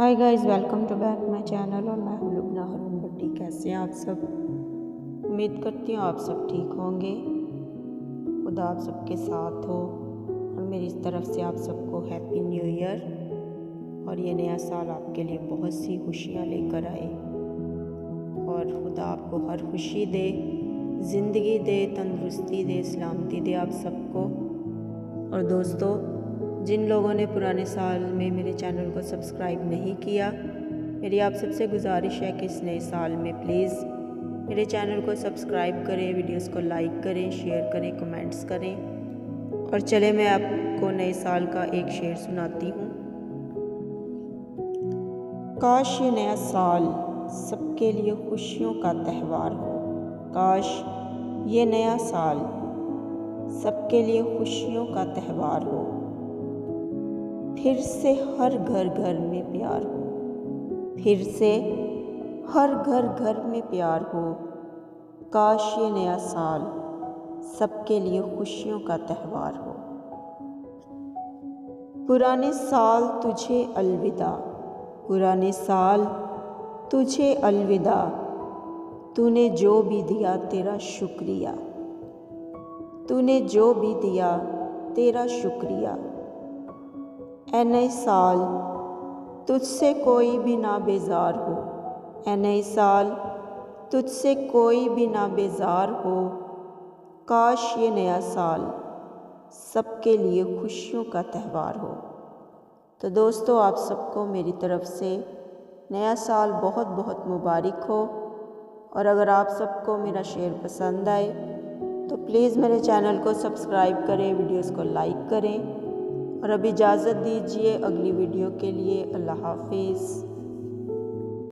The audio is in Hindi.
Hi guys, welcome to back my channel. और मैं हूँ लुबना हरून भट्टी। कैसे हैं आप सब? उम्मीद करती हूँ आप सब ठीक होंगे। खुदा आप सबके साथ हो। और मेरी इस तरफ से आप सबको हैप्पी न्यू ईयर। और ये नया साल आपके लिए बहुत सी खुशियाँ लेकर आए। और खुदा आपको हर खुशी दे, ज़िंदगी दे, तंदुरुस्ती दे, सलामती दे आप सबको। और दोस्तों, जिन लोगों ने पुराने साल में मेरे चैनल को सब्सक्राइब नहीं किया, मेरी आप सबसे गुजारिश है कि इस नए साल में प्लीज़ मेरे चैनल को सब्सक्राइब करें, वीडियोस को लाइक करें, शेयर करें, कमेंट्स करें। और चले मैं आपको नए साल का एक शेर सुनाती हूँ। काश ये नया साल सबके लिए खुशियों का त्यौहार हो। काश ये नया साल सबके लिए खुशियों का त्यौहार हो। फिर से हर घर घर में प्यार हो। फिर से हर घर घर में प्यार हो। काश ये नया साल सबके लिए खुशियों का त्यौहार हो। पुराने साल तुझे अलविदा, पुराने साल तुझे अलविदा। तूने जो भी दिया तेरा शुक्रिया, तूने जो भी दिया तेरा शुक्रिया। ऐ नए साल तुझसे कोई भी ना बेजार हो। ऐ नए साल तुझसे कोई भी ना बेजार हो। काश ये नया साल सबके लिए खुशियों का त्यौहार हो। तो दोस्तों, आप सबको मेरी तरफ से नया साल बहुत बहुत मुबारक हो। और अगर आप सबको मेरा शेर पसंद आए तो प्लीज़ मेरे चैनल को सब्सक्राइब करें, वीडियोस को लाइक करें। और अब इजाज़त दीजिए अगली वीडियो के लिए। अल्लाह हाफिज़।